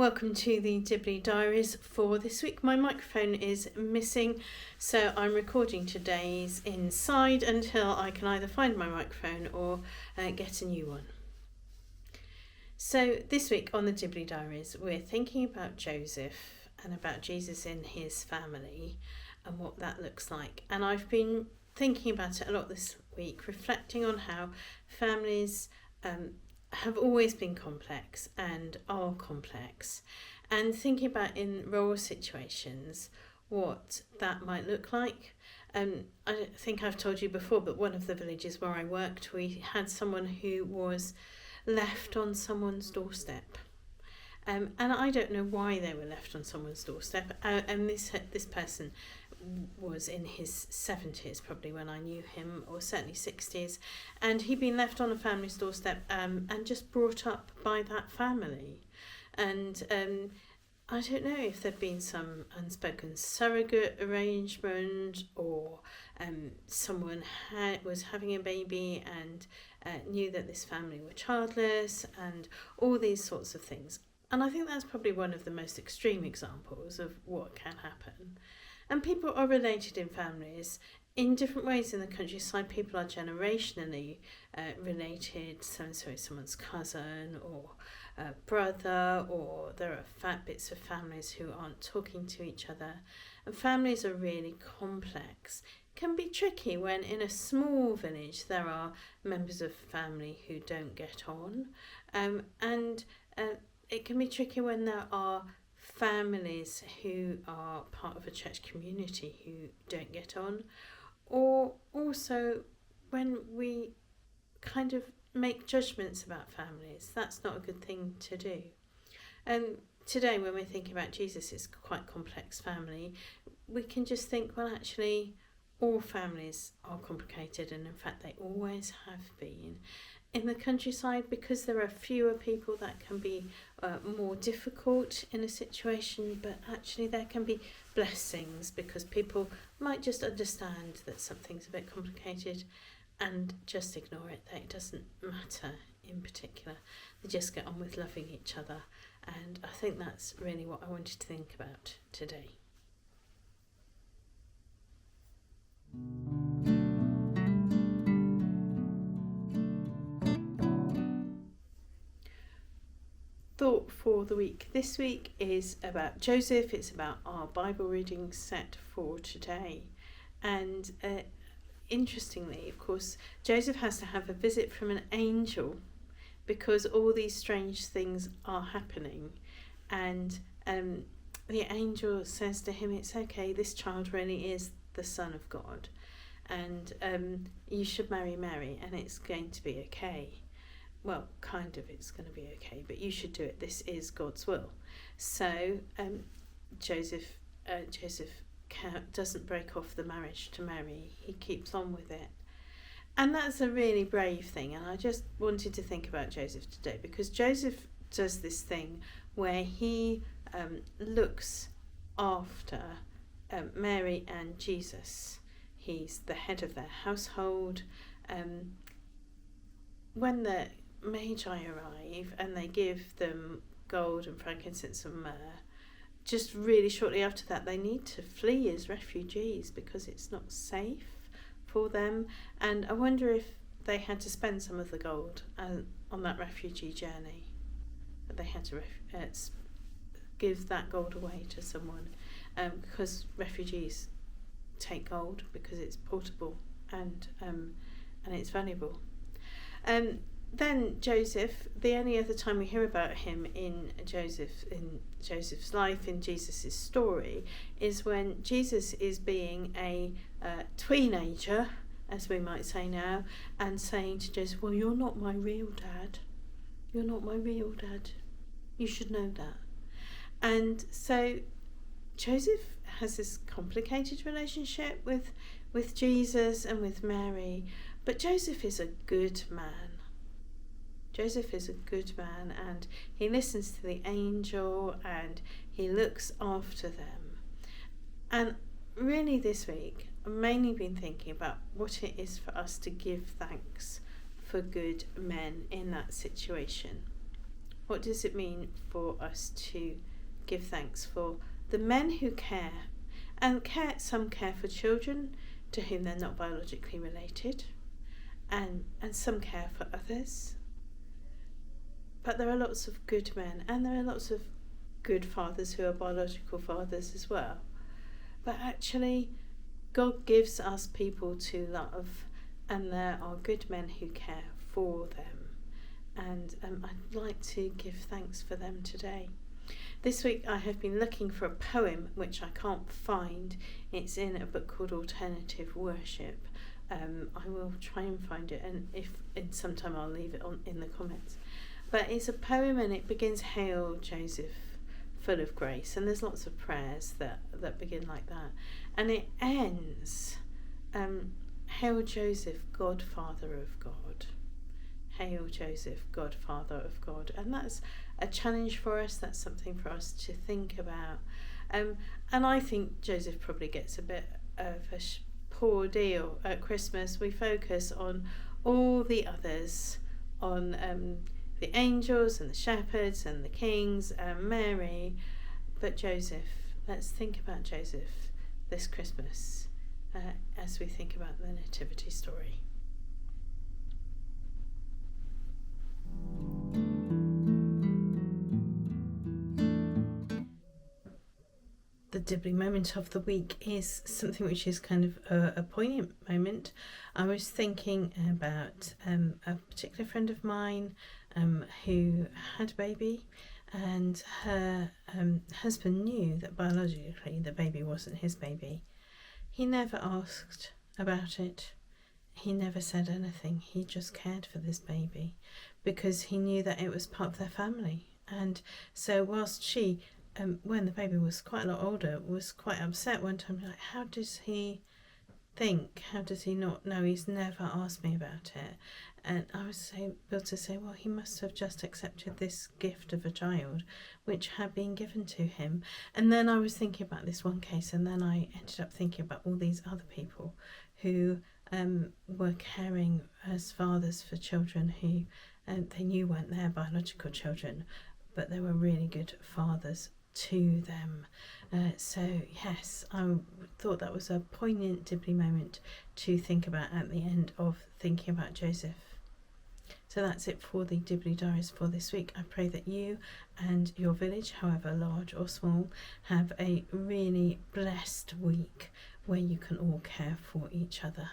Welcome to the Dibley Diaries for this week. My microphone is missing, so I'm recording today's inside until I can either find my microphone or get a new one. So this week on the Dibley Diaries, we're thinking about Joseph and about Jesus in his family and what that looks like. And I've been thinking about it a lot this week, reflecting on how families have always been complex and are complex, and thinking about in role situations what that might look like. I think I've told you before, but one of the villages where I worked, we had someone who was left on someone's doorstep. And I don't know why they were left on someone's doorstep. And this person was in his 70s probably when I knew him, or certainly 60s, and he'd been left on a family's doorstep and just brought up by that family. And I don't know if there'd been some unspoken surrogate arrangement, or someone was having a baby and knew that this family were childless, and all these sorts of things. And I think that's probably one of the most extreme examples of what can happen. And people are related in families in different ways in the countryside. People are generationally related. So-and-so is someone's cousin or brother, or there are fat bits of families who aren't talking to each other. And families are really complex. It can be tricky when in a small village there are members of family who don't get on. And it can be tricky when there are families who are part of a church community who don't get on, or also when we kind of make judgments about families. That's not a good thing to do. And today, when we're thinking about Jesus' quite complex family, we can just think, well, actually, all families are complicated, and in fact they always have been. In the countryside, because there are fewer people, that can be more difficult in a situation, but actually there can be blessings because people might just understand that something's a bit complicated and just ignore it, that it doesn't matter in particular. They just get on with loving each other, and I think that's really what I wanted to think about today. Thought for the week this week is about Joseph. It's about our Bible reading set for today. And interestingly, of course, Joseph has to have a visit from an angel because all these strange things are happening. And the angel says to him, it's okay, this child really is the Son of God. And you should marry Mary and it's going to be okay. Well, kind of, it's going to be okay, but you should do it. This is God's will. So Joseph doesn't break off the marriage to Mary. He keeps on with it. And that's a really brave thing. And I just wanted to think about Joseph today, because Joseph does this thing where he looks after Mary and Jesus. He's the head of their household. When the Magi arrive and they give them gold and frankincense and myrrh, just really shortly after that they need to flee as refugees because it's not safe for them. And I wonder if they had to spend some of the gold on that refugee journey, that they had to give that gold away to someone, because refugees take gold because it's portable and it's valuable. Then Joseph, the only other time we hear about him in Joseph's life, in Jesus' story, is when Jesus is being a tweenager, as we might say now, and saying to Joseph, well, you're not my real dad. You're not my real dad. You should know that. And so Joseph has this complicated relationship with Jesus and with Mary, but Joseph is a good man. Joseph is a good man, and he listens to the angel and he looks after them. And really this week, I've mainly been thinking about what it is for us to give thanks for good men in that situation. What does it mean for us to give thanks for the men who care? And some care for children to whom they're not biologically related, and some care for others. But there are lots of good men, and there are lots of good fathers who are biological fathers as well. But actually, God gives us people to love, and there are good men who care for them. And I'd like to give thanks for them today. This week I have been looking for a poem which I can't find. It's in a book called Alternative Worship. I will try and find it, and if in some time I'll leave it on in the comments. But it's a poem, and it begins, "Hail Joseph, full of grace," and there's lots of prayers that begin like that, and it ends, "Hail Joseph, Godfather of God." Hail Joseph, Godfather of God. And that's a challenge for us. That's something for us to think about. And I think Joseph probably gets a bit of a poor deal at Christmas. We focus on all the others, on the angels and the shepherds and the kings and Mary. But Joseph, let's think about Joseph this Christmas as we think about the Nativity story. The Dibley moment of the week is something which is kind of a poignant moment. I was thinking about a particular friend of mine who had a baby, and her husband knew that biologically the baby wasn't his baby. He never asked about it. He never said anything. He just cared for this baby because he knew that it was part of their family. And so whilst she, when the baby was quite a lot older, was quite upset one time, like, how does he think? How does he not know? He's never asked me about it. And I was able to say, well, he must have just accepted this gift of a child which had been given to him. And then I was thinking about this one case, and then I ended up thinking about all these other people who were caring as fathers for children who they knew weren't their biological children, but they were really good fathers to them. So yes, I thought that was a poignant Dibley moment to think about at the end of thinking about Joseph. So that's it for the Dibley Diaries for this week. I pray that you and your village, however large or small, have a really blessed week where you can all care for each other.